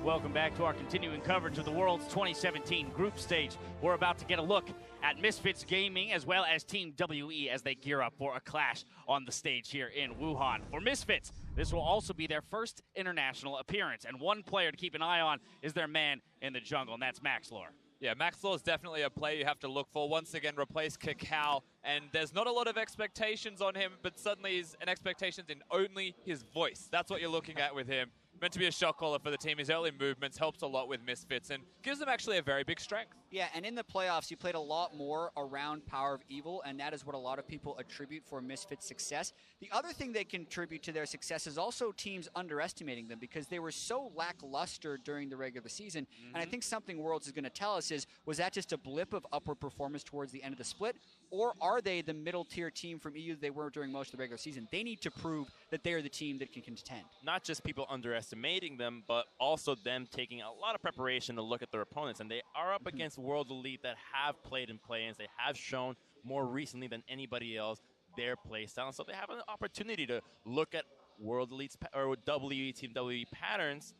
Welcome back to our continuing coverage of the World's 2017 group stage. We're about to get a look at Misfits Gaming as well as Team WE as they gear up for a clash on the stage here in Wuhan. For Misfits, this will also be their first international appearance, and one player to keep an eye on is their man in the jungle, and that's Maxlor. Yeah, Maxlor is definitely a player you have to look for. Once again, replace Cacao, and there's not a lot of expectations on him, but suddenly he's an expectations in only his voice. That's what you're looking at with him. Meant to be a shot caller for the team. His early movements helps a lot with Misfits and gives them actually a very big strength. Yeah, and in the playoffs, you played a lot more around Power of Evil, and that is what a lot of people attribute for Misfits' success. The other thing they contribute to their success is also teams underestimating them because they were so lackluster during the regular season. And I think something Worlds is going to tell us is, was that just a blip of upward performance towards the end of the split, or are they the middle-tier team from EU that they were during most of the regular season? They need to prove that they are the team that can contend. Not just people underestimating them, but also them taking a lot of preparation to look at their opponents. And they are up against World Elite that have played in play-ins. They have shown more recently than anybody else their play style. So they have an opportunity to look at World Elite's or WE Team WE patterns.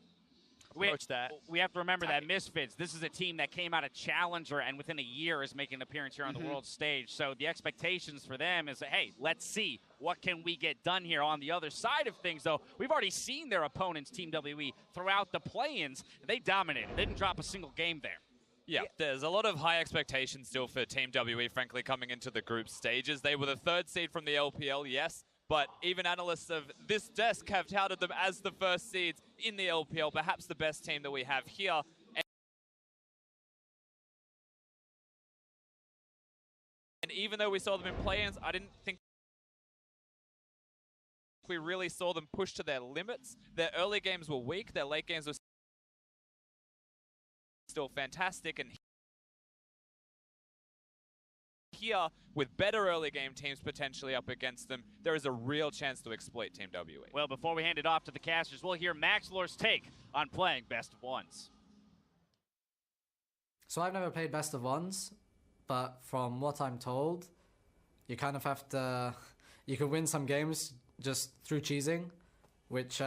We have to remember that Misfits, this is a team that came out of Challenger and within a year is making an appearance here on the world stage. So the expectations for them is, hey, let's see what can we get done here. On the other side of things, though, we've already seen their opponents, Team WE, throughout the play-ins. They dominated. They didn't drop a single game there. Yeah, there's a lot of high expectations still for Team WE, frankly, coming into the group stages. They were the third seed from the LPL, yes, but even analysts of this desk have touted them as the first seeds in the LPL, perhaps the best team that we have here. And even though we saw them in play-ins, I didn't think we really saw them push to their limits. Their early games were weak, their late games were still fantastic, and here, with better early game teams potentially up against them, there is a real chance to exploit Team WE. Well, before we hand it off to the casters, we'll hear Maxlor's take on playing Best of Ones. So I've never played Best of Ones, but from what I'm told, you kind of have to, you can win some games just through cheesing, which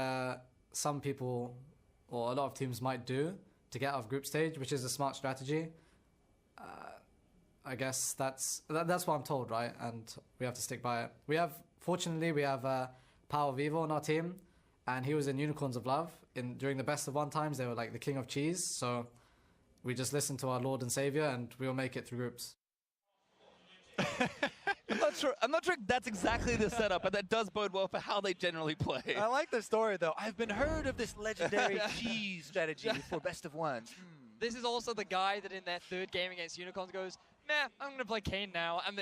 some people or a lot of teams might do to get out of group stage, which is a smart strategy. I guess that's what I'm told, right? And we have to stick by it. Fortunately, we have Power of Evil on our team, and he was in Unicorns of Love. During the Best of One times, they were like the king of cheese. So we just listen to our Lord and Savior, and we'll make it through groups. I'm not sure that's exactly the setup, but that does bode well for how they generally play. I like the story, though. I've been heard of this legendary cheese strategy for Best of Ones. This is also the guy that in their third game against Unicorns goes, nah, I'm going to play Kane now. And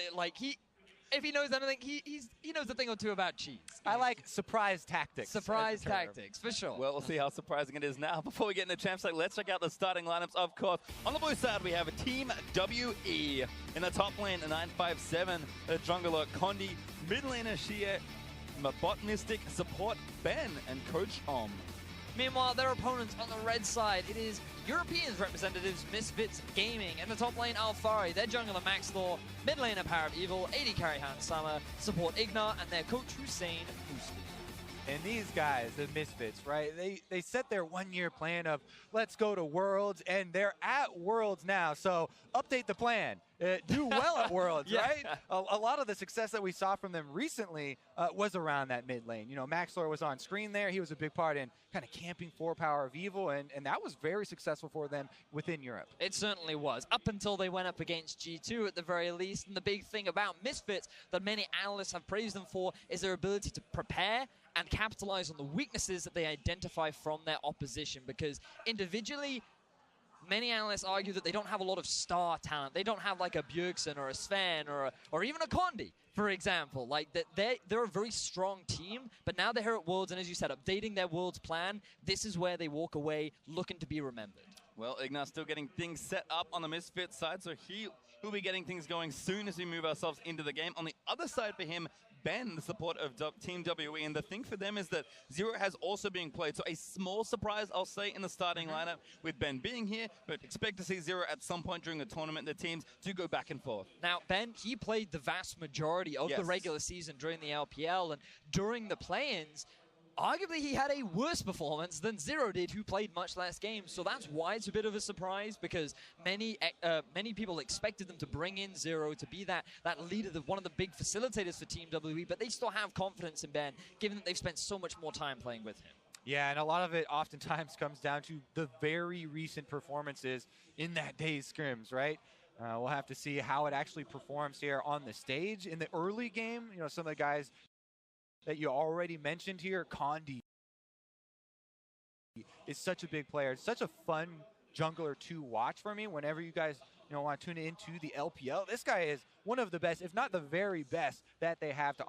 if he knows anything, he knows a thing or two about cheese. I like surprise tactics. Surprise tactics, for sure. Well, we'll see how surprising it is now. Before we get into Champs League, let's check out the starting lineups, of course. On the blue side, we have a Team WE. In the top lane, a 957, a jungler, Condi, mid laner, Shia, bot mystic, support, Ben, and Coach Om. Meanwhile, their opponents on the red side, it is Europeans representatives, Misfits Gaming. In the top lane, Alfari, their jungler Maxlor, mid laner Power of Evil, AD carry Han Sama, support Ignar, and their coach Hussein Boosty. And these guys, the Misfits, right, they set their one-year plan of let's go to Worlds, and they're at Worlds now, so update the plan. Do well at Worlds, right? A lot of the success that we saw from them recently was around that mid lane. You know, Maxlor was on screen there. He was a big part in kind of camping for Power of Evil, and that was very successful for them within Europe. It certainly was, up until they went up against G2 at the very least. And the big thing about Misfits that many analysts have praised them for is their ability to prepare and capitalize on the weaknesses that they identify from their opposition, because individually, many analysts argue that they don't have a lot of star talent. They don't have like a Bjergsen or a Sven or even a Condi, for example. Like that, they're a very strong team, but now they're here at Worlds, and as you said, updating their Worlds plan, this is where they walk away looking to be remembered. Well, Ignar's still getting things set up on the Misfits side, so he'll be getting things going soon as we move ourselves into the game. On the other side for him, Ben, the support of Team WE, and the thing for them is that Zero has also been played, so a small surprise, I'll say, in the starting lineup with Ben being here, but expect to see Zero at some point during the tournament. The teams do go back and forth. Now, Ben, he played the vast majority of the regular season during the LPL, and during the play-ins, arguably he had a worse performance than Zero did, who played much less games. So that's why it's a bit of a surprise, because many people expected them to bring in Zero to be that leader, one of the big facilitators for Team WE, but they still have confidence in Ben, given that they've spent so much more time playing with him. Yeah, and a lot of it oftentimes comes down to the very recent performances in that day's scrims, right? We'll have to see how it actually performs here on the stage. In the early game, you know, some of the guys that you already mentioned here, Condi is such a big player. It's such a fun jungler to watch for me whenever you guys, you know, want to tune into the LPL. This guy is one of the best, if not the very best, that they have to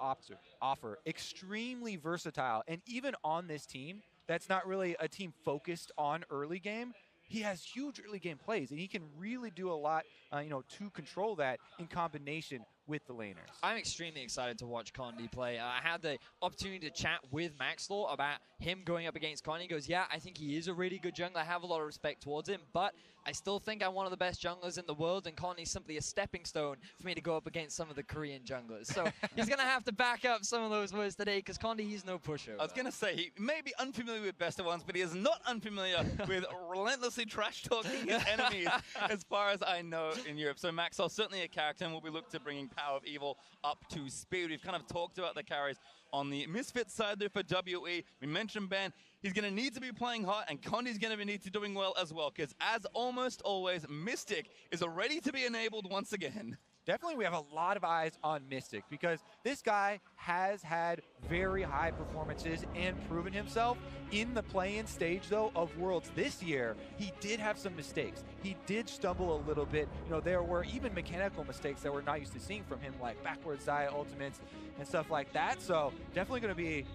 offer. Extremely versatile, and even on this team, that's not really a team focused on early game. He has huge early game plays, and he can really do a lot, you know, to control that in combination with the laners. I'm extremely excited to watch Condi play. I had the opportunity to chat with Maxlaw about him going up against Condi. He goes, yeah, I think he is a really good jungler. I have a lot of respect towards him, but I still think I'm one of the best junglers in the world, and Condi's simply a stepping stone for me to go up against some of the Korean junglers. So he's going to have to back up some of those words today, because Condi, he's no pushover. I was going to say, he may be unfamiliar with best of ones, but he is not unfamiliar with relentlessly trash-talking his enemies, as far as I know, in Europe. So Maxwell, certainly a character, and we'll be looking to bringing Power of Evil up to speed. We've kind of talked about the carries on the Misfits side there for WE. We mentioned Ben. He's going to need to be playing hot, and Condi's going to need to be doing well as well, because as almost always, Mystic is ready to be enabled once again. Definitely we have a lot of eyes on Mystic, because this guy has had very high performances and proven himself. In the play-in stage, though, of Worlds this year, he did have some mistakes. He did stumble a little bit. You know, there were even mechanical mistakes that we're not used to seeing from him, like backwards Xayah ultimates and stuff like that. So definitely going to be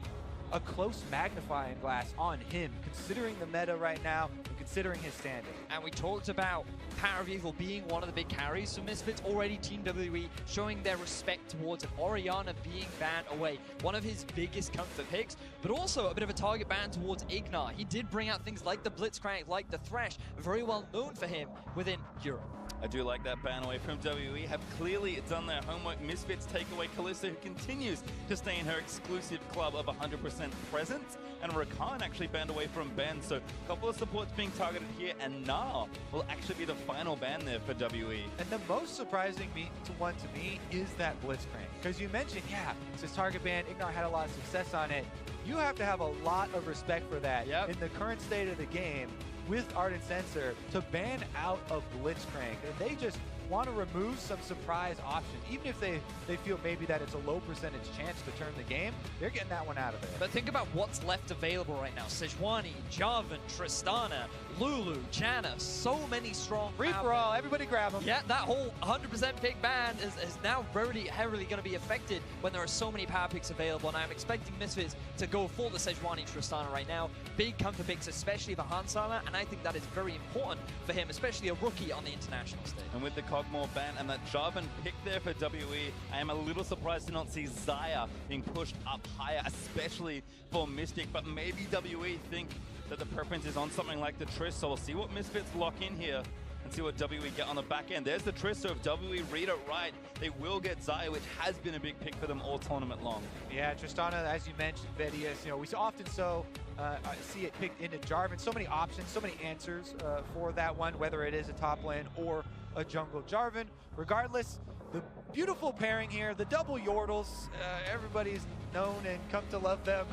a close magnifying glass on him, considering the meta right now and considering his standing. And we talked about Power of Evil being one of the big carries for Misfits. Already Team WE showing their respect towards it. Orianna being banned away, one of his biggest comfort picks, but also a bit of a target ban towards Ignar. He did bring out things like the Blitzcrank, like the Thresh, very well known for him within Europe. I do like that ban away from WE. Have clearly done their homework. Misfits take away Kalista, who continues to stay in her exclusive club of 100% presence. And Rakan actually banned away from Ben. So a couple of supports being targeted here. And Gnar will actually be the final ban there for WE. And the most surprising one to me is that Blitzcrank. Because you mentioned, yeah, it's his target ban. Ignar had a lot of success on it. You have to have a lot of respect for that in the current state of the game, with Ardent Sensor, to ban out of Blitzcrank. And they just want to remove some surprise options. Even if they feel maybe that it's a low percentage chance to turn the game, they're getting that one out of there. But think about what's left available right now. Sejuani, Jarvan, Tristana, Lulu, Janna, so many strong free for all, everybody grab them. Yeah, that whole 100% pick ban is now very heavily going to be affected when there are so many power picks available, and I'm expecting Misfits to go full the Sejuani Tristana right now. Big comfort picks, especially for Hansala, and I think that is very important for him, especially a rookie on the international stage. And with the Cogmore ban and that Jarvan pick there for WE, I am a little surprised to not see Xayah being pushed up higher, especially for Mystic, but maybe WE think that the preference is on something like the Triss, so we'll see what Misfits lock in here and see what WE get on the back end. There's the Triss, so if WE read it right, they will get Xayah, which has been a big pick for them all tournament long. Yeah, Tristana, as you mentioned, Vedius, you know, we often see it picked into Jarvan. So many options, so many answers for that one, whether it is a top lane or a jungle Jarvan. Regardless, the beautiful pairing here, the double Yordles, everybody's known and come to love them.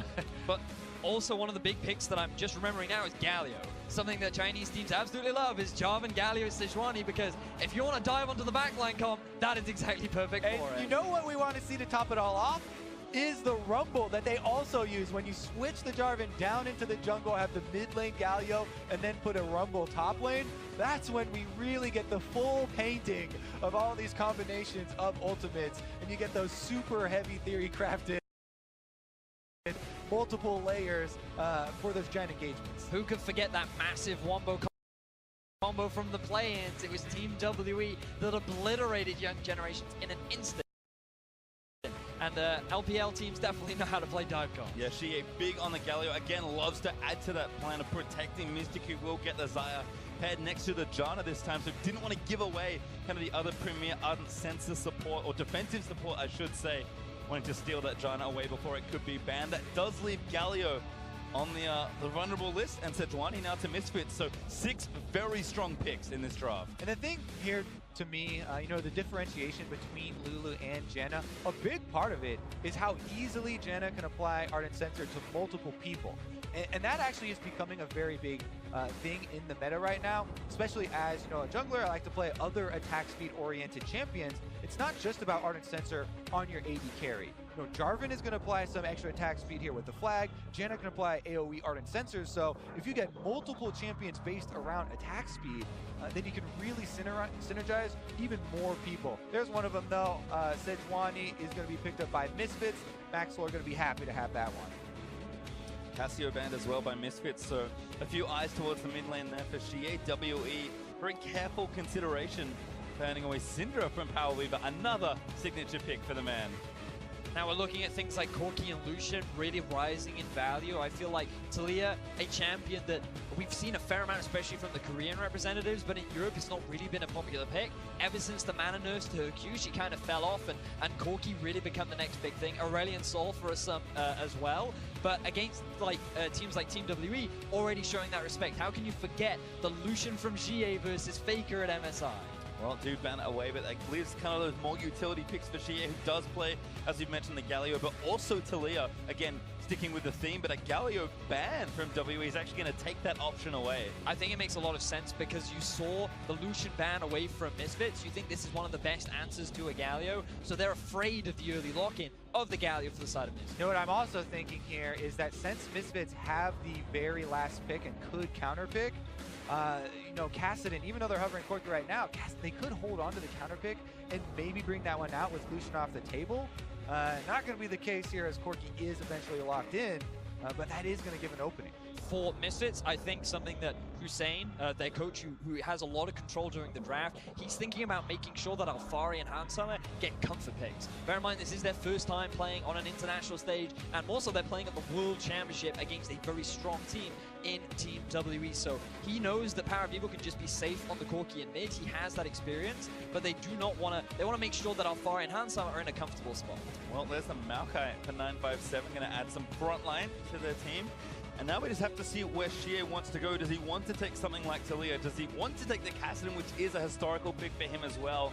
But also one of the big picks that I'm just remembering now is Galio. Something that Chinese teams absolutely love is Jarvan, Galio, Sejuani, because if you want to dive onto the backline comp, that is exactly perfect for it. You know what we want to see to top it all off? Is the Rumble that they also use. When you switch the Jarvan down into the jungle, have the mid lane Galio, and then put a Rumble top lane, that's when we really get the full painting of all these combinations of ultimates, and you get those super heavy theory crafted multiple layers for those giant engagements. Who could forget that massive wombo combo from the play-ins? It was Team WE that obliterated Young Generations in an instant. And LPL teams definitely know how to play dive comp. Yeah, she big on the Galio. Again, loves to add to that plan of protecting Mystic, who will get the Xayah paired next to the Janna this time, so didn't want to give away kind of the other premier Ardent Sensor support, or defensive support, I should say, wanting to steal that Giant away before it could be banned. That does leave Galio on the vulnerable list, and Sejuani now to Misfits. So 6 very strong picks in this draft. And the thing here, to me, you know, the differentiation between Lulu and Janna, a big part of it is how easily Janna can apply Ardent Sensor to multiple people. And that actually is becoming a very big thing in the meta right now, especially as, you know, a jungler. I like to play other attack speed oriented champions. It's not just about Ardent Sensor on your AD carry. You know, Jarvan is going to apply some extra attack speed here with the flag. Janna can apply AoE Ardent Sensors. So if you get multiple champions based around attack speed, then you can really synergize even more people. There's one of them though. Sejuani is going to be picked up by Misfits. Maxwell are going to be happy to have that one. Cassio banned as well by Misfits, so a few eyes towards the mid lane there for Xie. WE, very careful consideration, turning away Syndra from Power Weaver, another signature pick for the man. Now we're looking at things like Corki and Lucian really rising in value. I feel like Talia, a champion that we've seen a fair amount, especially from the Korean representatives, but in Europe it's not really been a popular pick. Ever since the mana nerfs to her Q, she kind of fell off, and Corki really become the next big thing. Aurelion Sol for some as well. But against like teams like Team WE, already showing that respect. How can you forget the Lucian from GA versus Faker at MSI? Well, do ban it away, but that leaves kind of those more utility picks for Xie, who does play, as you've mentioned, the Galio, but also Talia. Again, sticking with the theme, but a Galio ban from WE is actually going to take that option away. I think it makes a lot of sense because you saw the Lucian ban away from Misfits. You think this is one of the best answers to a Galio, so they're afraid of the early lock-in of the Galio for the side of Misfits. You know what I'm also thinking here is that since Misfits have the very last pick and could counter pick, you know, Kassadin, even though they're hovering Corki right now, they could hold on to the counter pick and maybe bring that one out with Lucian off the table. Not going to be the case here as Corki is eventually locked in, but that is going to give an opening. For Misfits, I think something that Hussein, their coach, who has a lot of control during the draft, he's thinking about making sure that Alfari and Hansama get comfort picks. Bear in mind, this is their first time playing on an international stage, and also they're playing at the World Championship against a very strong team in Team WE. So he knows that Power of Evil can just be safe on the Corki and mid. He has that experience, but they do not want to. They want to make sure that Alfari and Hansama are in a comfortable spot. Well, there's the Maokai for 957, going to add some front line to their team. And now we just have to see where Xie wants to go. Does he want to take something like Talia? Does he want to take the Kassadin, which is a historical pick for him as well?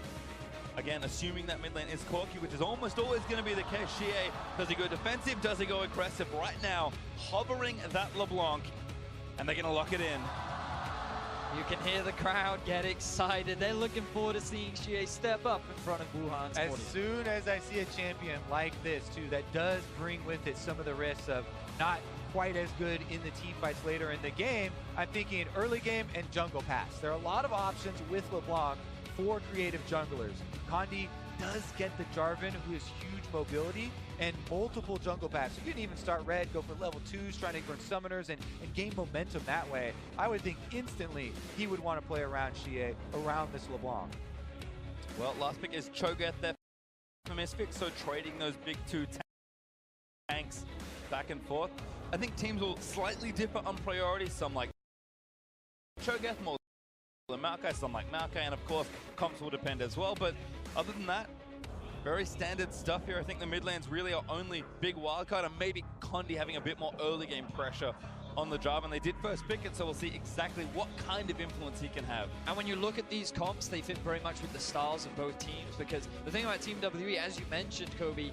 Again, assuming that mid lane is Corki, which is almost always going to be the case. Xie, does he go defensive? Does he go aggressive? Right now, hovering that LeBlanc, and they're going to lock it in. You can hear the crowd get excited. They're looking forward to seeing Xie step up in front of Wuhan's As 40. soon as I see a champion like this, too, that does bring with it some of the risks of not quite as good in the team fights later in the game, I'm thinking early game and jungle pass. There are a lot of options with LeBlanc for creative junglers. Condi does get the Jarvan, who has huge mobility, and multiple jungle paths. So you can even start red, go for level 2s, trying to burn summoners and gain momentum that way. I would think instantly he would want to play around Xie, around this LeBlanc. Well, last pick is Cho'Gath there for Misfits, so trading those big 2 tanks back and forth. I think teams will slightly differ on priorities. Some like Cho'Gath more than Maokai, some like Maokai, and of course comps will depend as well. But other than that, very standard stuff here. I think the mid lane's really our only big wildcard, and maybe Condi having a bit more early game pressure on the job, and they did first pick it, so we'll see exactly what kind of influence he can have. And when you look at these comps, they fit very much with the styles of both teams, because the thing about Team WE, as you mentioned, Kobe,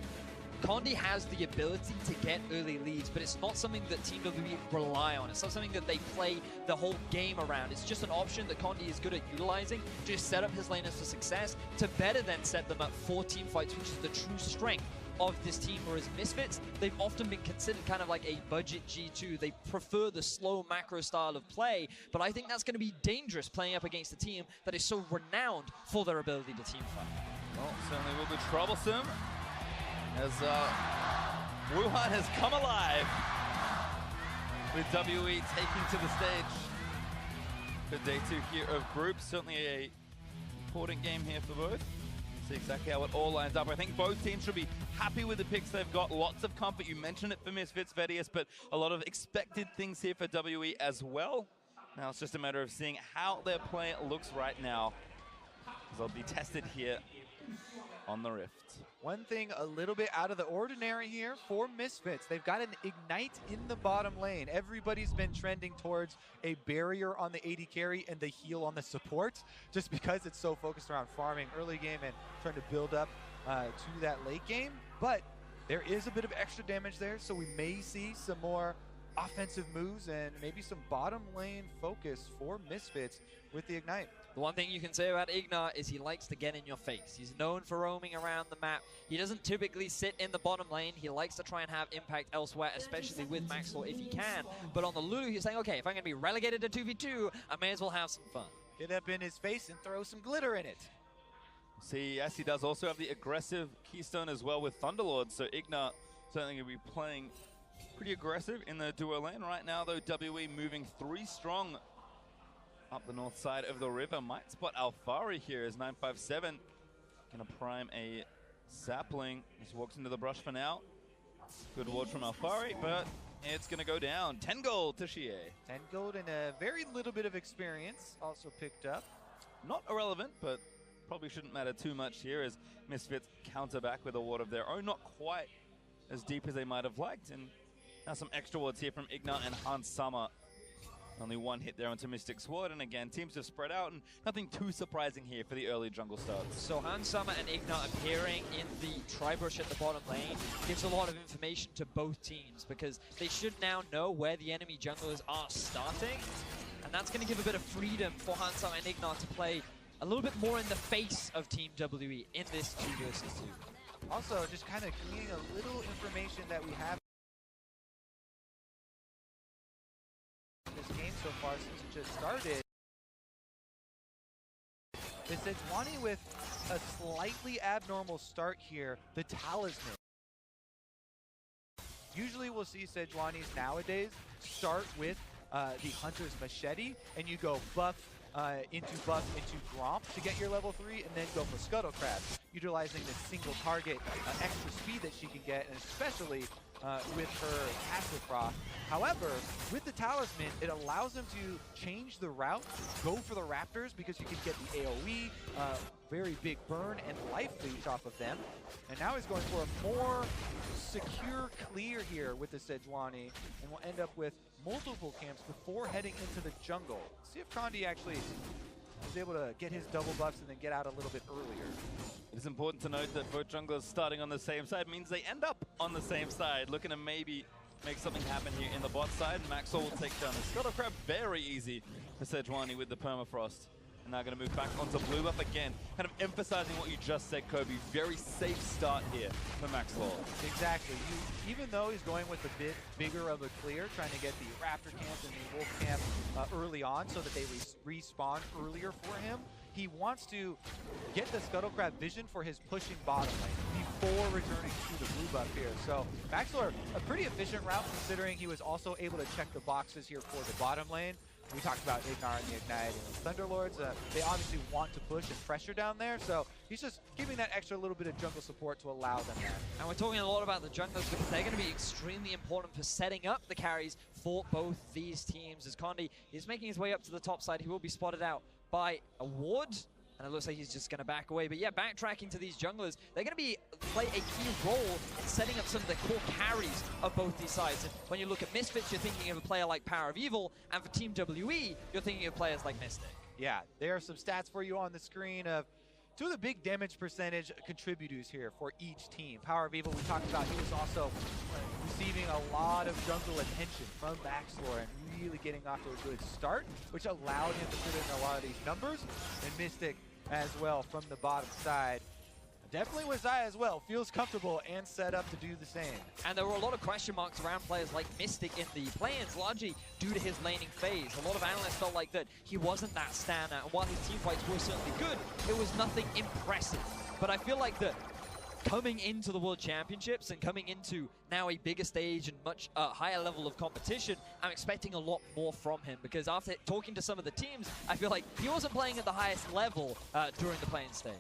Condi has the ability to get early leads, but it's not something that Team WE rely on. It's not something that they play the whole game around. It's just an option that Condi is good at utilizing to just set up his laners for success, to better then set them up for team fights, which is the true strength of this team. Whereas Misfits, they've often been considered kind of like a budget G2. They prefer the slow macro style of play, but I think that's going to be dangerous playing up against a team that is so renowned for their ability to team fight. Well, certainly will be troublesome, as Wuhan has come alive with WE taking to the stage for day 2 here of groups. Certainly a important game here for both. See exactly how it all lines up. I think both teams should be happy with the picks they've got. Lots of comfort. You mentioned it for Misfits, Vedius, but a lot of expected things here for WE as well. Now it's just a matter of seeing how their play looks right now, as they'll be tested here on the Rift. One thing a little bit out of the ordinary here for Misfits. They've got an Ignite in the bottom lane. Everybody's been trending towards a barrier on the AD carry and the heal on the support, just because it's so focused around farming early game and trying to build up to that late game. But there is a bit of extra damage there, so we may see some more offensive moves and maybe some bottom lane focus for Misfits with the Ignite. The one thing you can say about Ignat is he likes to get in your face. He's known for roaming around the map. He doesn't typically sit in the bottom lane. He likes to try and have impact elsewhere, especially with Maxwell if he can. But on the Lulu, he's saying, okay, if I'm going to be relegated to 2v2, I may as well have some fun. Get up in his face and throw some glitter in it. See, yes, he does also have the aggressive Keystone as well with Thunderlord, so Ignat certainly going to be playing pretty aggressive in the duo lane. Right now, though, WE moving 3 strong up the north side of the river. Might spot Alfari here as 957 going to prime a sapling. Just walks into the brush for now. Good ward from Alfari, but it's going to go down. 10 gold to Xie. 10 gold and a very little bit of experience also picked up. Not irrelevant, but probably shouldn't matter too much here as Misfits counter back with a ward of their own. Not quite as deep as they might have liked. And now some extra wards here from Ignat and Hans Summer. Only one hit there onto Mystic's ward, and again, teams have spread out, and nothing too surprising here for the early jungle starts. So Hans Summer and Ignat appearing in the tri-brush at the bottom lane gives a lot of information to both teams, because they should now know where the enemy junglers are starting, and that's going to give a bit of freedom for Hans Summer and Ignat to play a little bit more in the face of Team WE in this 2 versus 2. Also, just kind of gleaning a little information that we have this game so far since it just started. It's Sejuani with a slightly abnormal start here, the Talisman. Usually we'll see Sejuani's nowadays start with the Hunter's Machete, and you go buff into Gromp to get your level 3, and then go for Scuttle Crab, utilizing the single target extra speed that she can get, and especially with her passive proc. However, with the Talisman, it allows them to change the route, go for the Raptors, because you can get the AoE, very big burn, and life leech off of them. And now he's going for a more secure clear here with the Sejuani, and we'll end up with multiple camps before heading into the jungle. See if Condi actually is able to get his double buffs and then get out a little bit earlier. It is important to note that both junglers starting on the same side means they end up on the same side, looking to maybe make something happen here in the bot side. Maxwell will take down the Scuttle Crab very easy for Sejuani with the Permafrost. And now going to move back onto blue buff again, kind of emphasizing what you just said, Kobe. Very safe start here for Maxwell. Exactly. Even though he's going with a bit bigger of a clear, trying to get the Raptor camp and the Wolf camp early on so that they respawn earlier for him, he wants to get the Scuttle Crab vision for his pushing bottom lane before returning to the blue buff here. So Maxwell, a pretty efficient route considering he was also able to check the boxes here for the bottom lane. We talked about Ignar and the Ignite and the Thunderlords. They obviously want to push and pressure down there, so he's just giving that extra little bit of jungle support to allow them that. And we're talking a lot about the junglers because they're going to be extremely important for setting up the carries for both these teams. As Condi is making his way up to the top side, he will be spotted out by a ward. And it looks like he's just going to back away. But yeah, backtracking to these junglers, they're going to play a key role in setting up some of the core carries of both these sides. And when you look at Misfits, you're thinking of a player like Power of Evil. And for Team WE, you're thinking of players like Mystic. Yeah, there are some stats for you on the screen of two of the big damage percentage contributors here for each team. Power of Evil, we talked about, he was also receiving a lot of jungle attention from Baxlore and really getting off to a good start, which allowed him to put in a lot of these numbers. And Mystic as well from the bottom side. Definitely Wazai as well, feels comfortable and set up to do the same. And there were a lot of question marks around players like Mystic in the play-ins, largely due to his laning phase. A lot of analysts felt like that he wasn't that standout, and while his team fights were certainly good, it was nothing impressive. But I feel like that coming into the World Championships and coming into now a bigger stage and much higher level of competition, I'm expecting a lot more from him, because after talking to some of the teams, I feel like he wasn't playing at the highest level during the playing stage.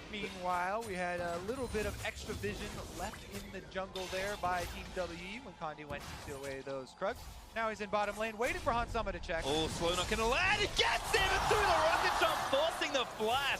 Meanwhile, we had a little bit of extra vision left in the jungle there by Team WE when Condi went to steal away those Krugs. Now he's in bottom lane, waiting for Hansama to check. Oh, Slow not going to land. He gets him through the rocket shot, forcing the flash.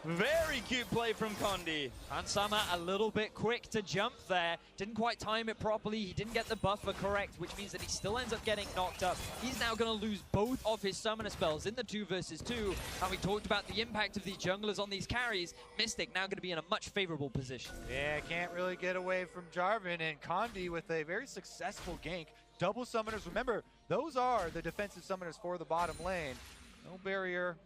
Very cute play from Condi. And Summer a little bit quick to jump there. Didn't quite time it properly. He didn't get the buffer correct, which means that he still ends up getting knocked up. He's now going to lose both of his summoner spells in the 2 versus 2. And we talked about the impact of these junglers on these carries. Mystic now going to be in a much favorable position. Yeah, can't really get away from Jarvan, and Condi with a very successful gank. Double summoners. Remember, those are the defensive summoners for the bottom lane. No barrier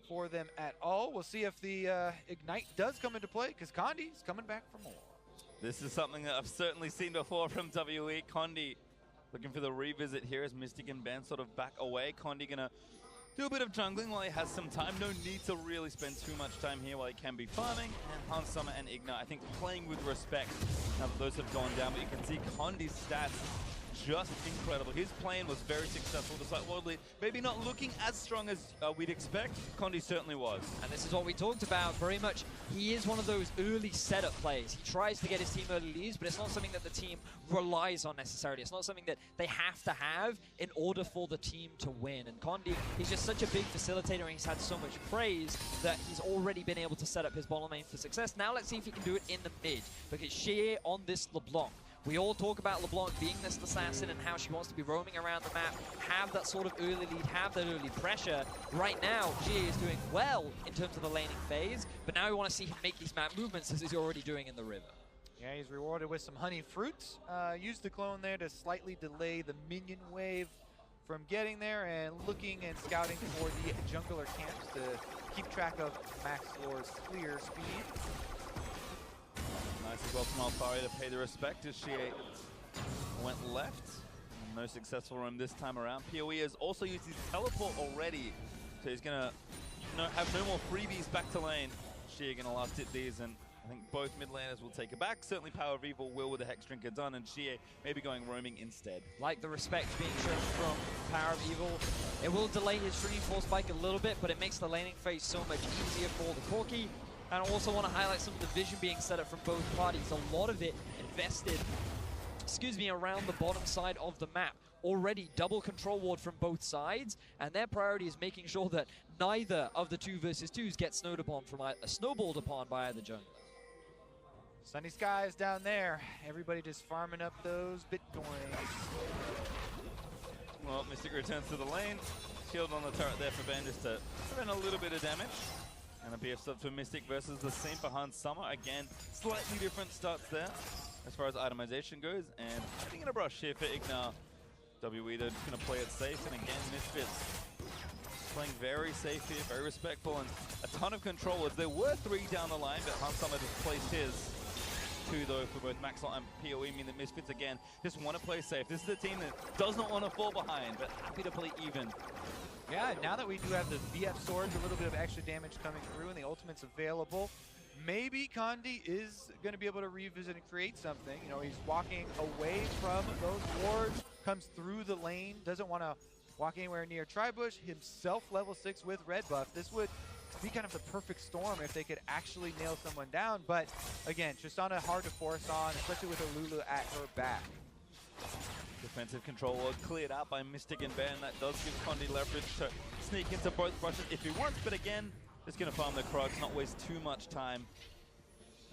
for them at all. We'll see if the Ignite does come into play, because Condi's coming back for more. This is something that I've certainly seen before from WE. Condi looking for the revisit here as Mystic and Ben sort of back away. Condi gonna do a bit of jungling while he has some time. No need to really spend too much time here while he can be farming. And Hans Summer and Ignite, I think, playing with respect now that those have gone down. But you can see Condi's stats just incredible. His plan was very successful, despite Worldly maybe not looking as strong as we'd expect. Condi certainly was. And this is what we talked about very much. He is one of those early setup plays. He tries to get his team early leads, but it's not something that the team relies on necessarily. It's not something that they have to have in order for the team to win. And Condi, he's just such a big facilitator, and he's had so much praise that he's already been able to set up his bottom lane for success. Now let's see if he can do it in the mid, because Xie on this LeBlanc. We all talk about LeBlanc being this assassin and how she wants to be roaming around the map, have that sort of early lead, have that early pressure. Right now, Xie is doing well in terms of the laning phase, but now we want to see him make these map movements as he's already doing in the river. Yeah, he's rewarded with some honey fruits. Used the clone there to slightly delay the minion wave from getting there, and looking and scouting for the jungler camps to keep track of Max Lore's clear speed. Nice as well from Alfari to pay the respect as she went left. No successful roam this time around. PoE has also used his teleport already, so he's going to have no more freebies back to lane. She going to last hit these, and I think both mid laners will take it back. Certainly Power of Evil will with the Hex Drinker done, and Xie maybe going roaming instead. Like the respect being shown from Power of Evil. It will delay his Shooting Force spike a little bit, but it makes the laning phase so much easier for the Corki. And I also want to highlight some of the vision being set up from both parties. A lot of it invested, around the bottom side of the map. Already double control ward from both sides, and their priority is making sure that neither of the 2 versus 2s get snowballed upon by either jungler. Sunny skies down there. Everybody just farming up those Bitcoins. Well, Mystic returns to the lane. Shield on the turret there for Ben just to prevent a little bit of damage. And a BF sub for Mystic versus the same for Hans Summer. Again, slightly different starts there as far as itemization goes. And I think in a brush here for Ignar. WE, they're just going to play it safe. And again, Misfits playing very safe here, very respectful, and a ton of controllers. There were 3 down the line, but Hans Summer just placed his 2 though for both Maxwell and PoE, mean that Misfits again just want to play safe. This is a team that does not want to fall behind, but happy to play even. Yeah, now that we do have the BF Swords, a little bit of extra damage coming through, and the ultimate's available, maybe Condi is going to be able to revisit and create something. You know, he's walking away from those wards, comes through the lane, doesn't want to walk anywhere near Tribush, himself level 6 with red buff. This would be kind of the perfect storm if they could actually nail someone down, but again, Tristana hard to force on, especially with a Lulu at her back. Defensive control was cleared out by Mystic and Ben. That does give Condi leverage to sneak into both brushes if he wants, but again, just going to farm the Krugs, not waste too much time.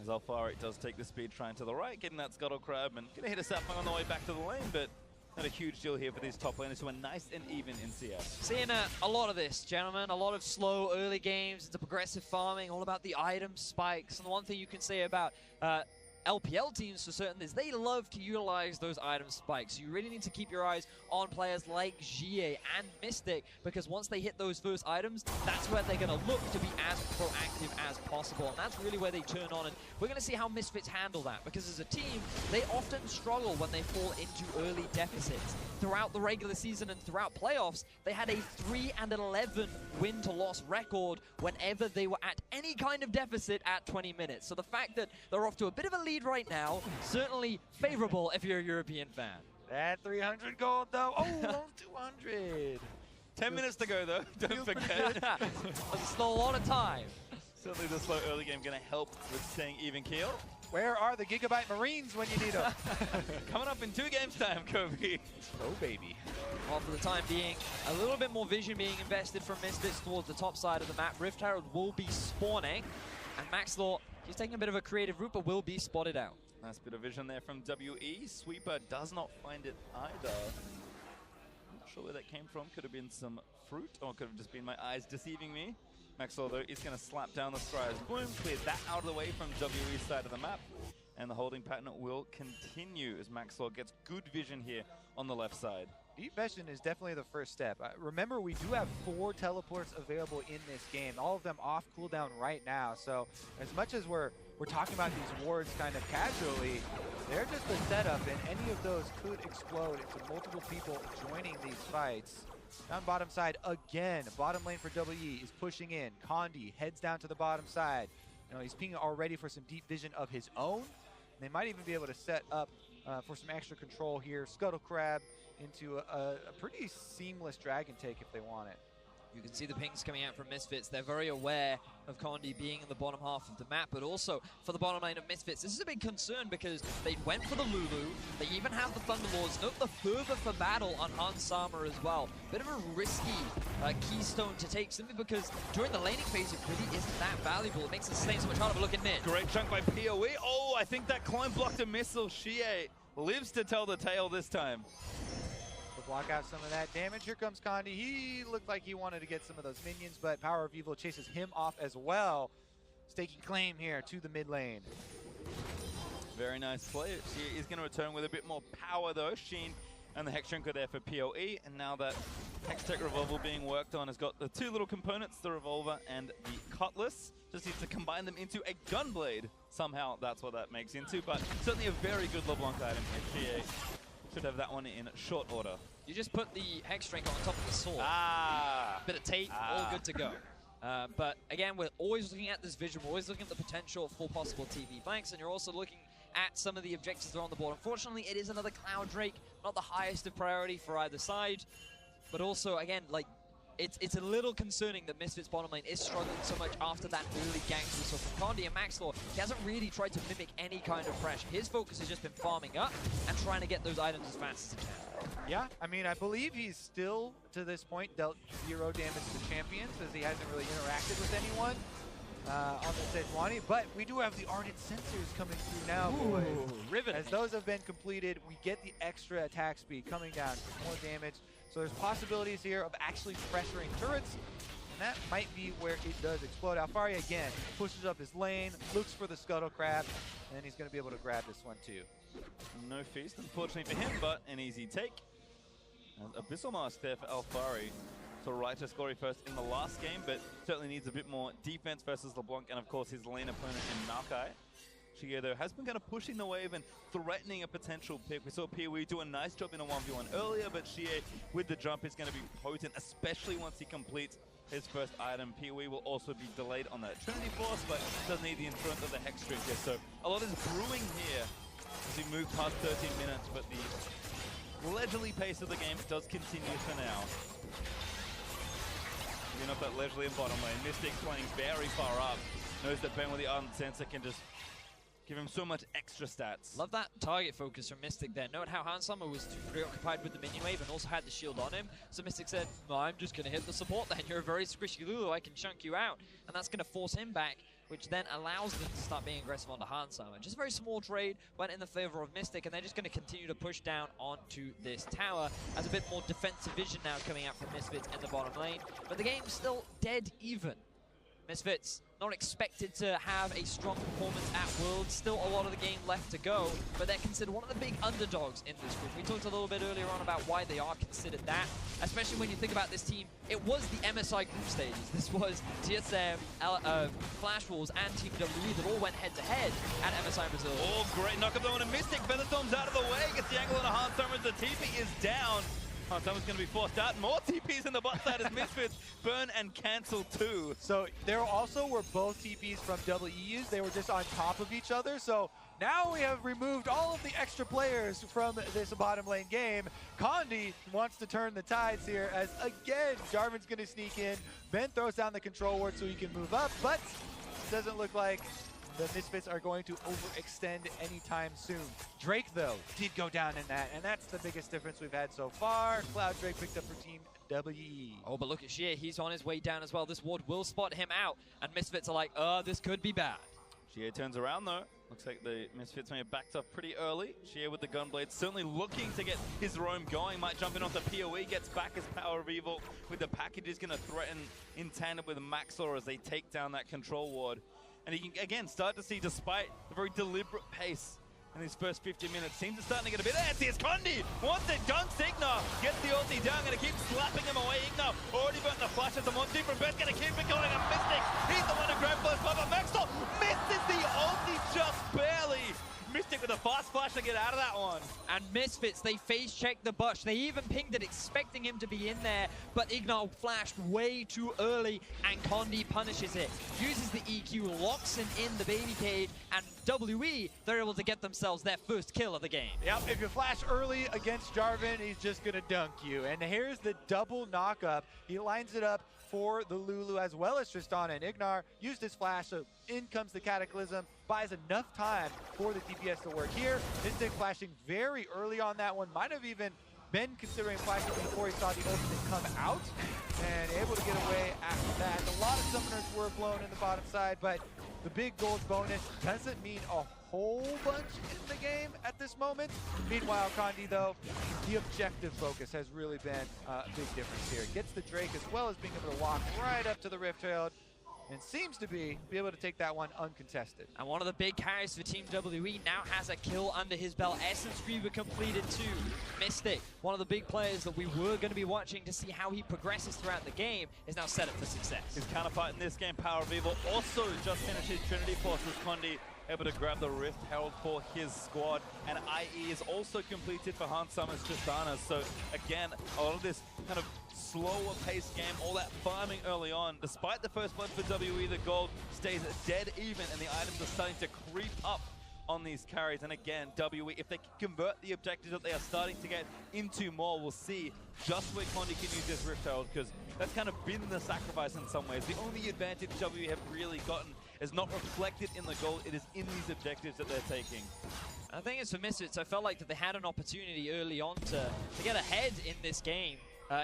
As Alfari does take the speed trying to the right, getting that Scuttle Crab, and going to hit a Sapphire on the way back to the lane, but not a huge deal here for these top laners who are nice and even in CS. Seeing a lot of this, gentlemen, a lot of slow early games, it's a progressive farming, all about the item spikes, and the one thing you can say about LPL teams for certain is they love to utilize those item spikes. You really need to keep your eyes on players like Xie and Mystic, because once they hit those first items, that's where they're going to look to be as proactive as possible, and that's really where they turn on, and we're going to see how Misfits handle that, because as a team, they often struggle when they fall into early deficits. Throughout the regular season and throughout playoffs, they had a 3-11 win to loss record whenever they were at any kind of deficit at 20 minutes. So the fact that they're off to a bit of a lead right now, certainly favorable if you're a European fan. That 300 gold though, oh, 200. 10 minutes to go though, don't forget. There's still a lot of time. Certainly the slow early game going to help with staying even keel. Where are the Gigabyte Marines when you need them? Coming up in 2 games time, Kobe. Oh, baby. Well, for the time being, a little bit more vision being invested from Misfits towards the top side of the map. Rift Herald will be spawning, and Maxlaw, he's taking a bit of a creative route, but will be spotted out. Nice bit of vision there from WE. Sweeper does not find it either. Not sure where that came from. Could have been some fruit, or could have just been my eyes deceiving me. Maxlaw, though, is going to slap down the Scryers. Boom, clear that out of the way from WE's side of the map. And the holding pattern will continue as Maxlaw gets good vision here on the left side. Deep vision is definitely the first step. Remember, we do have 4 teleports available in this game, all of them off cooldown right now. So as much as we're talking about these wards kind of casually, they're just a setup, and any of those could explode into multiple people joining these fights. Down bottom side again, bottom lane for WE is pushing in. Condi heads down to the bottom side. You know, he's pinging already for some deep vision of his own. They might even be able to set up for some extra control here. Scuttle Crab into a pretty seamless dragon take if they want it. You can see the pings coming out from Misfits. They're very aware of Condi being in the bottom half of the map, but also for the bottom lane of Misfits. This is a big concern because they went for the Lulu. They even have the Thunderlords. Note the fervor for battle on Hansama as well. Bit of a risky keystone to take, simply because during the laning phase, it really isn't that valuable. It makes the slane so much harder, but look at mid. Great chunk by PoE. Oh, I think that climb blocked a missile. Shie lives to tell the tale this time. To block out some of that damage. Here comes Condi. He looked like he wanted to get some of those minions, but Power of Evil chases him off as well. Staking claim here to the mid lane. Very nice play. She is going to return with a bit more power though. Sheen and the Hex Drinker there for PoE, and now that Hextech Revolver being worked on has got the 2 little components, the Revolver and the Cutlass. Just needs to combine them into a Gunblade. Somehow that's what that makes into, but certainly a very good LeBlanc item here. She should have that one in short order. You just put the Hex Drink on top of the sword. Bit of tape, all good to go. But again, we're always looking at this vision, we're always looking at the potential for possible TV flanks, and you're also looking at some of the objectives that are on the board. Unfortunately, it is another Cloud Drake, not the highest of priority for either side, but also, again, like, it's a little concerning that Misfits bottom lane is struggling so much after that early gank we saw from Condi and Maxlaw. He hasn't really tried to mimic any kind of pressure. His focus has just been farming up and trying to get those items as fast as he can. Yeah, I mean, I believe he's still, to this point, dealt 0 damage to champions, as he hasn't really interacted with anyone on the Sejuani. But we do have the Ardent Sensors coming through now, boys. Riveting. As those have been completed, we get the extra attack speed coming down for more damage. So there's possibilities here of actually pressuring turrets, and that might be where it does explode. Alfaria, again, pushes up his lane, looks for the Scuttle Crab, and then he's going to be able to grab this one too. No feast, unfortunately for him, but an easy take. Abyssal Mask there for Alfari. So Righteous Glory first in the last game, but certainly needs a bit more defense versus LeBlanc, and of course his lane opponent in Maokai. Shige, though, has been kind of pushing the wave and threatening a potential pick. We saw PoE do a nice job in a 1v1 earlier, but Shige with the jump is going to be potent, especially once he completes his first item. PoE will also be delayed on that Trinity Force, but doesn't need the influence of the Hex Drinker. So a lot is brewing here as we move past 13 minutes, but the leisurely pace of the game does continue for now. Giving up that leisurely in bottom lane. Mystic playing very far up. Knows that Ben with the Ardent Sensor can just give him so much extra stats. Love that target focus from Mystic there. Note how Hansama was too preoccupied with the minion wave and also had the shield on him. So Mystic said, no, I'm just going to hit the support then. You're a very squishy Lulu, I can chunk you out. And that's going to force him back, which then allows them to start being aggressive onto Hansama. Just a very small trade, went in the favor of Mystic, and they're just going to continue to push down onto this tower as a bit more defensive vision now coming out from Misfits in the bottom lane. But the game's still dead even. Misfits not expected to have a strong performance at Worlds. Still a lot of the game left to go, but they're considered one of the big underdogs in this group. We talked a little bit earlier on about why they are considered that, especially when you think about this team. It was the MSI group stages. This was TSM, Flash Wolves, and Team WE that all went head-to-head at MSI Brazil. Oh, great knock up though on a Mystic. Featherstorm's out of the way, gets the angle on a Hansama as the TP is down. Hansama's going to be forced out. More TPs in the bot side as Misfits burn and cancel too. So there also were both TPs from WE used. They were just on top of each other. So now we have removed all of the extra players from this bottom lane game. Condi wants to turn the tides here as, again, Jarvan's going to sneak in. Ben throws down the control ward so he can move up, but it doesn't look like the Misfits are going to overextend anytime soon. Drake, though, did go down in that, and that's the biggest difference we've had so far. Cloud Drake picked up for Team WE. Oh, but look at Shea. He's on his way down as well. This ward will spot him out, and Misfits are like, this could be bad. Shea turns around though. Looks like the Misfits may have backed up pretty early. Shea with the Gunblade certainly looking to get his roam going. Might jump in onto PoE, gets back his Power of Evil with the package. Is going to threaten in tandem with Maxor as they take down that control ward. And he can again start to see, despite the very deliberate pace in these first 50 minutes, teams are starting to get a bit antsy. It's Condi, wants it, dunks Ignar, gets the ulti down, gonna keep slapping him away. Ignar already burnt the flash as a Monty from Beth, gonna keep it going. A Mystic, he's the one who grabbed first blood, but Maxwell misses the ulti just barely. Mystic with a fast flash to get out of that one. And Misfits, they face checked the Bush. They even pinged it, expecting him to be in there, but Ignar flashed way too early, and Condi punishes it. Uses the EQ, locks him in the baby cage, and WE, they're able to get themselves their first kill of the game. Yep, if you flash early against Jarvan, he's just going to dunk you. And here's the double knock-up. He lines it up for the Lulu as well as Tristana, and Ignar used his flash, so in comes the Cataclysm, buys enough time for the DPS to work here. Mystic flashing very early on that one, might have even been considering flashing before he saw the ultimate come out, and able to get away after that. A lot of summoners were blown in the bottom side, but the big gold bonus doesn't mean a whole bunch in the game at this moment. Meanwhile, Condi, though, the objective focus has really been a big difference here. Gets the Drake as well as being able to walk right up to the Rift Herald, and seems to be able to take that one uncontested. And one of the big carries for Team WE now has a kill under his belt. Essence Reaver completed too. Mystic, one of the big players that we were going to be watching to see how he progresses throughout the game, is now set up for success. His counterpart in this game, Power of Evil, also just finished his Trinity Force with Condi, able to grab the Rift Herald for his squad, and IE is also completed for Hans Summers Tristana. So again, a lot of this kind of slower paced game, all that farming early on. Despite the first blood for WE, the gold stays dead even, and the items are starting to creep up on these carries. And again, WE, if they can convert the objectives that they are starting to get into more, we'll see just where Condi can use this Rift Herald, because that's kind of been the sacrifice in some ways. The only advantage WE have really gotten is not reflected in the gold, it is in these objectives that they're taking. I think it's for Misfits. I felt like that they had an opportunity early on to get ahead in this game.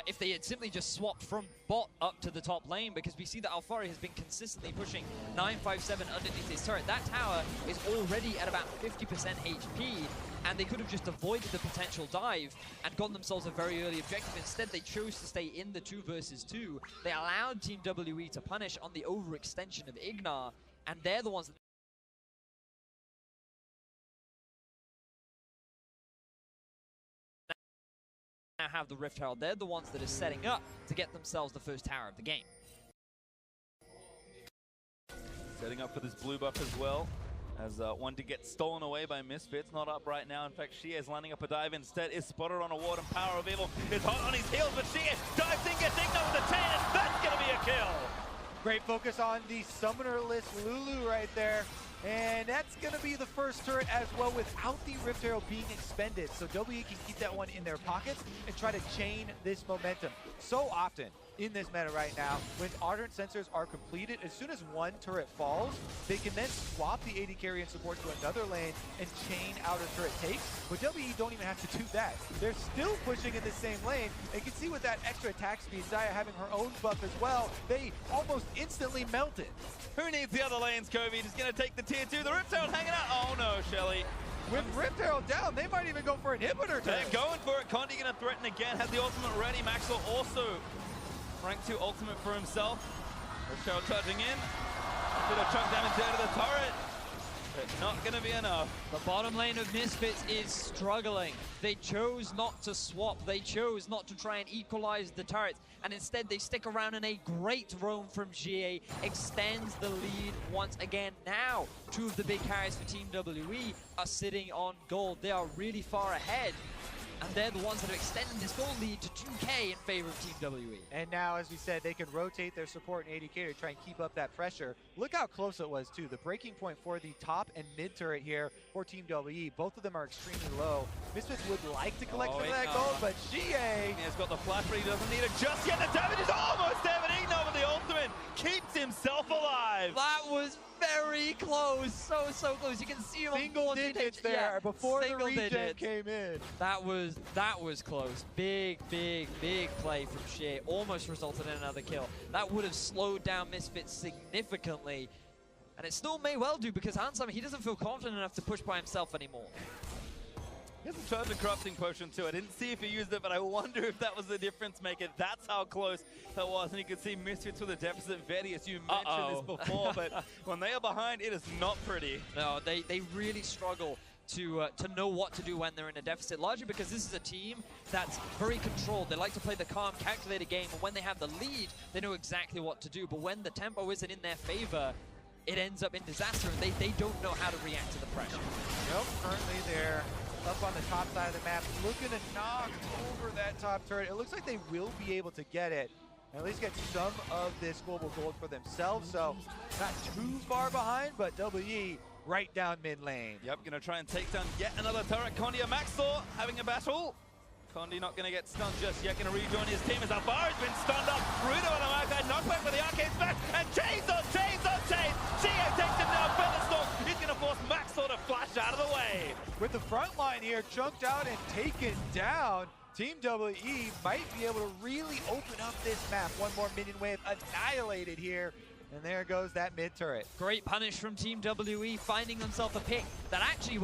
If they had simply just swapped from bot up to the top lane, because we see that Alfari has been consistently pushing 957 underneath his turret. That tower is already at about 50% HP, and they could have just avoided the potential dive and gotten themselves a very early objective. Instead, they chose to stay in the 2 versus 2. They allowed Team WE to punish on the overextension of Ignar, and they're the ones that now have the Rift Herald. They're the ones that are setting up to get themselves the first tower of the game. Setting up for this blue buff as well, as one to get stolen away by Misfits. Not up right now. In fact, Shea is lining up a dive instead. Is spotted on a ward, and Power of Evil is hot on his heels, but Shea dives in, gets Ignar with the 10, and that's going to be a kill. Great focus on the summonerless Lulu right there. And that's going to be the first turret as well without the Rift Herald being expended. So WE can keep that one in their pockets and try to chain this momentum. So often in this meta right now, when Ardent Sensors are completed, as soon as one turret falls, they can then swap the AD carry and support to another lane and chain outer turret takes. But WE don't even have to do that. They're still pushing in the same lane. And you can see with that extra attack speed, Zaya having her own buff as well, they almost instantly melted. Who needs the other lanes, Kobe? Just going to take the tier 2. The Rift Herald hanging out. Oh no, Shelly. With Rift Herald down, they might even go for inhibitor. They're going for it. Condi going to threaten again. Has the ultimate ready. Maxwell also rank 2 ultimate for himself. Rift Herald charging in. A bit of chunk damage there to the turret. But not going to be enough. The bottom lane of Misfits is struggling. They chose not to swap. They chose not to try and equalize the turrets. And instead, they stick around, and a great roam from GA extends the lead once again. Now, 2 of the big carries for Team WE are sitting on gold. They are really far ahead. And they're the ones that are extending this gold lead to 2K in favor of Team WE. And now, as we said, they can rotate their support and AD carry to try and keep up that pressure. Look how close it was, too. The breaking point for the top and mid turret here for Team WE, both of them are extremely low. Misfits would like to collect some of that gold, but GA has got the flash, but he doesn't need it just yet. The damage is almost there, but Ignar with the ultimate keeps him himself alive. That was very close. So close. You can see him Single on 14 digits HP. there Yeah, before the single regen digits. came in. That was close. Big play from Shea. Almost resulted in another kill. That would have slowed down Misfits significantly. And it still may well do, because Hansam, he doesn't feel confident enough to push by himself anymore. He hasn't tried the corrupting potion too. I didn't see if he used it, but I wonder if that was the difference maker. That's how close that was. And you can see Misfits with a deficit. Vedius, you mentioned this before, but when they are behind, it is not pretty. No, they really struggle to know what to do when they're in a deficit, largely because this is a team that's very controlled. They like to play the calm, calculated game, and when they have the lead, they know exactly what to do. But when the tempo isn't in their favor, it ends up in disaster, and they don't know how to react to the pressure. Yep, currently they're up on the top side of the map, looking to knock over that top turret. It looks like they will be able to get it, and at least get some of this global gold for themselves, so not too far behind, but WE right down mid lane. Yep, gonna try and take down yet another turret. Condi and Maxor having a battle. Condi not gonna get stunned just yet, gonna rejoin his team as Alvaro's been stunned up. Rudo on the mark, that knockback for the Arcade's back, and chains on chains on chains. Gio takes him down, Featherstorm. He's gonna force Maxor to flash out of the way. With the front line here chunked out and taken down, Team WE might be able to really open up this map. One more minion wave annihilated here. And there goes that mid turret. Great punish from Team WE, finding themselves a pick that actually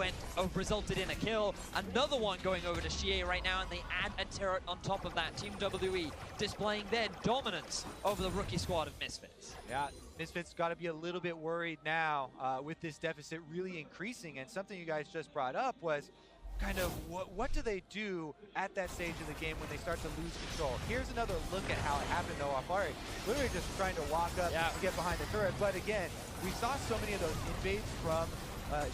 resulted in a kill. Another one going over to Shea right now, and they add a turret on top of that. Team WE displaying their dominance over the rookie squad of Misfits. Yeah, Misfits got to be a little bit worried now with this deficit really increasing. And something you guys just brought up was kind of what do they do at that stage of the game when they start to lose control? Here's another look at how it happened to Afari. Literally just trying to walk up and get behind the turret. But again, we saw so many of those invades from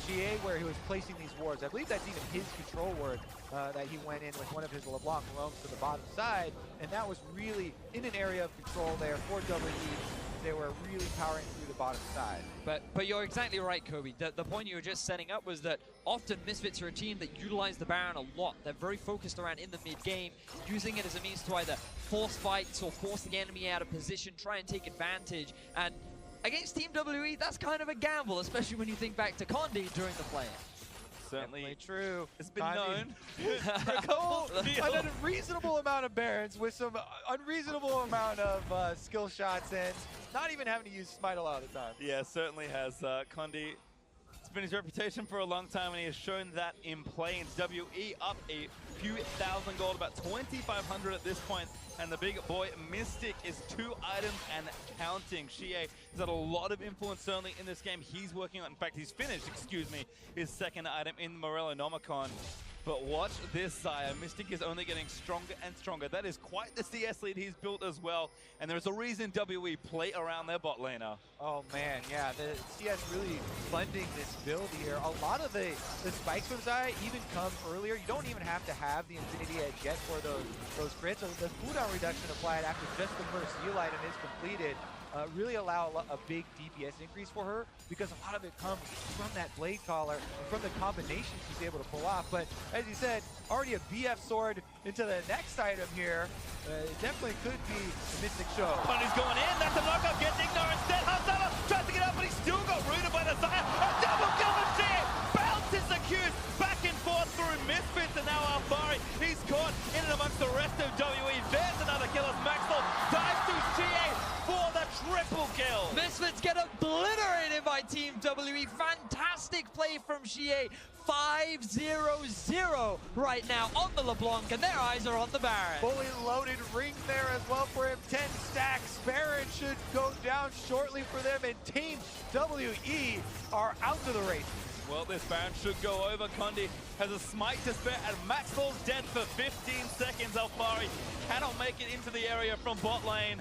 GA where he was placing these wards. I believe that's even his control ward that he went in with one of his LeBlanc roams to the bottom side. And that was really in an area of control there for WE. They were really powering through the bottom side. But you're exactly right, Kobe. The point you were just setting up was that often Misfits are a team that utilize the Baron a lot. They're very focused around in the mid-game, using it as a means to either force fights or force the enemy out of position, try and take advantage. And against Team WE, that's kind of a gamble, especially when you think back to Condi during the play. Certainly true. It's been known for a couple an unreasonable amount of Barons with some unreasonable amount of skill shots and not even having to use Smite a lot of the time. Yeah, certainly has. Condi, it's been his reputation for a long time, and he has shown that in play. And WE up a few thousand gold, about 2,500 at this point. And the big boy Mystic is 2 items and counting. Shea has had a lot of influence certainly in this game. He's working on, in fact, he's finished, his second item in Morello Nomicon. But watch this, Zaya. Mystic is only getting stronger and stronger. That is quite the CS lead he's built as well. And there's a reason WE play around their bot laner. Oh man, yeah, the CS really funding this build here. A lot of the spikes from Zaya even come earlier. You don't even have to have the Infinity Edge yet for those crits. So the cooldown reduction applied after just the first seal item is completed really allow a big DPS increase for her, because a lot of it comes from that blade collar and from the combinations she's able to pull off. But as you said, already a BF sword into the next item here. It definitely could be a Mystic show. Bunny's going in, that's a knockup, gets Ignore instead. Hazama tries to get up, but he's still got rooted by the Zaya. A double kill from Shea! Bounces the Qs back and forth through Misfits, and now Alfari, he's caught in and amongst the rest of WE. There's another kill as Maxwell dives to Shea for the triple kill. Misfits get obliterated by Team WE. Fantastic play from Shea. 5-0-0 right now on the LeBlanc, and their eyes are on the Baron. Fully loaded ring there as well for him. 10 stacks. Baron should go down shortly for them, and Team WE are out to the race. Well, this Baron should go over. Condi has a smite to spare, and Maxwell's dead for 15 seconds. Alfari cannot make it into the area from bot lane.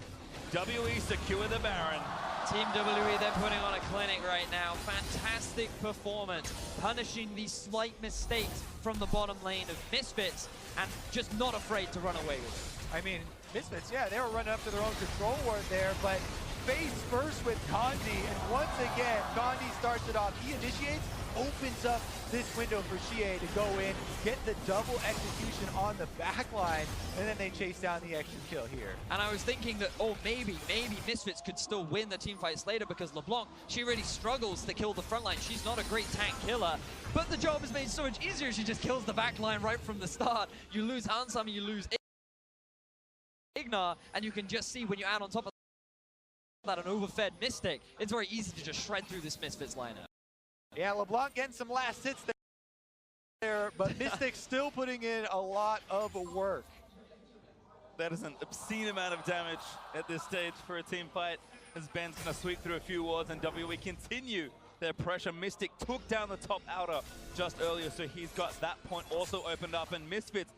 WE secure the Baron. Team WE, they're putting on a clinic right now. Fantastic performance, punishing these slight mistakes from the bottom lane of Misfits, and just not afraid to run away with it. I mean, Misfits, yeah, they were running up to their own control ward there, but face first with Condi, and once again, Condi starts it off. He initiates, opens up this window for Xie to go in, get the double execution on the back line, and then they chase down the extra kill here. And I was thinking that, oh, maybe Misfits could still win the team fights later because LeBlanc, she really struggles to kill the front line. She's not a great tank killer, but the job is made so much easier. She just kills the back line right from the start. You lose Hansama, you lose Ignar, and you can just see when you add on top of that an overfed Mystic, it's very easy to just shred through this Misfits lineup. Yeah, LeBlanc getting some last hits there, but Mystic still putting in a lot of work. That is an obscene amount of damage at this stage for a team fight, as Ben's going to sweep through a few wards and WE continue their pressure. Mystic took down the top outer just earlier, so he's got that point also opened up, and Misfits,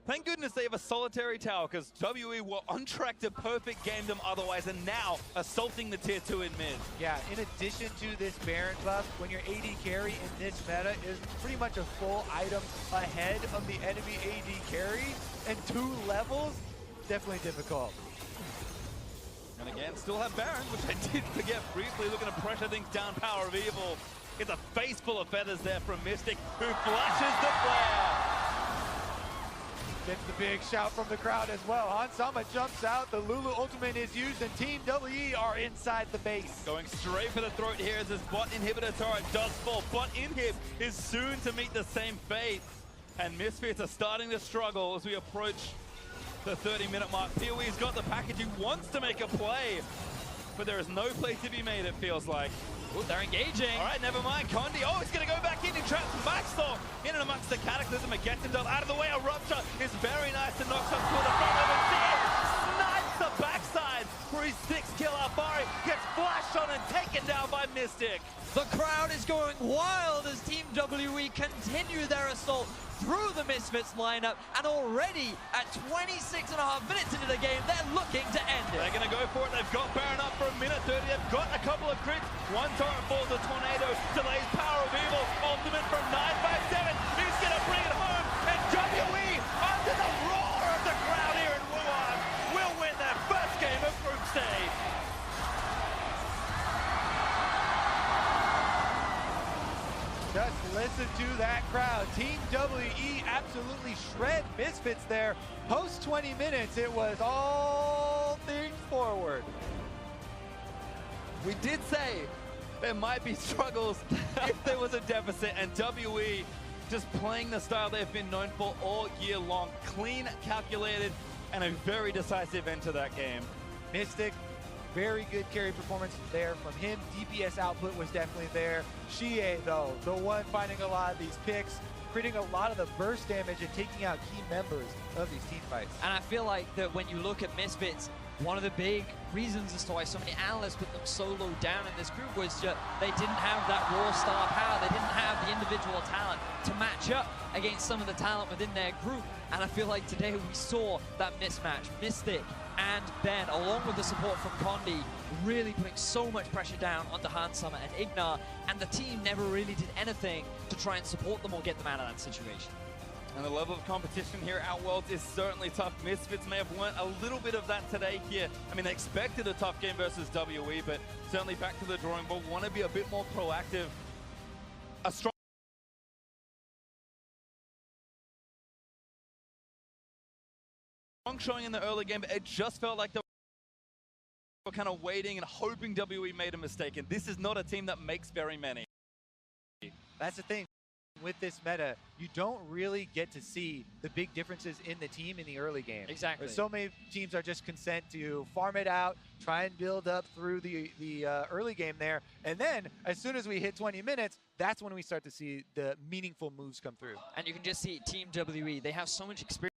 thank goodness they have a solitary tower, because WE were on track to perfect game them otherwise, and now assaulting the tier 2 in mid. Yeah, in addition to this Baron buff, when your AD carry in this meta is pretty much a full item ahead of the enemy AD carry, and 2 levels, definitely difficult. And again, still have Baron, which I did forget briefly, looking to pressure things down. Power of Evil. It's a face full of feathers there from Mystic, who flashes the flare. Gets the big shout from the crowd as well. Hansama jumps out, the Lulu ultimate is used, and Team WE are inside the base. Going straight for the throat here as this bot inhibitor turret does fall. Bot inhib is soon to meet the same fate. And Misfits are starting to struggle as we approach the 30-minute mark. PoE's got the package, he wants to make a play, but there is no play to be made, it feels like. Ooh, they're engaging. All right, never mind. Condi, oh, he's going to go back in. He traps Maxthor in and amongst the Cataclysm. It gets himself out of the way. A rupture is very nice and knocks up to the front of it. Snipes the backside for his 6th kill. Alfari gets flashed on and taken down by Mystic. The crowd is going wild as Team WE continue their assault through the Misfits lineup, and already at 26.5 minutes into the game, they're looking to end it. They're going to go for it. They've got Baron up for a minute 30. They've got a couple of crits. One turret falls, a tornado delays Power of Evil. Ultimate from 957. He's going to bring it home, and WE, under the roar of the crowd here in Wuhan, will win their first game of group stage. Just listen to that crowd. Team WE absolutely shred Misfits there. Post 20 minutes, it was all things forward. We did say there might be struggles if there was a deficit, and WE just playing the style they've been known for all year long. Clean, calculated, and a very decisive end to that game. Mystic, very good carry performance there from him. DPS output was definitely there. Xie, though, the one finding a lot of these picks, creating a lot of the burst damage and taking out key members of these team fights. And I feel like that when you look at Misfits, one of the big reasons as to why so many analysts put them so low down in this group was that they didn't have that raw star power. They didn't have the individual talent to match up against some of the talent within their group. And I feel like today we saw that mismatch. Mystic and Ben, along with the support from Condi, really putting so much pressure down onto Hansama and Ignar, and the team never really did anything to try and support them or get them out of that situation. And the level of competition here at Worlds is certainly tough. Misfits may have learned a little bit of that today here. I mean, they expected a tough game versus WE, but certainly back to the drawing board, want to be a bit more proactive. A strong showing in the early game, but it just felt like they were kind of waiting and hoping WE made a mistake, and this is not a team that makes very many. That's the thing. With this meta, you don't really get to see the big differences in the team in the early game. Exactly. So many teams are just content to farm it out, try and build up through the early game there, and then as soon as we hit 20 minutes, that's when we start to see the meaningful moves come through. And you can just see Team WE, they have so much experience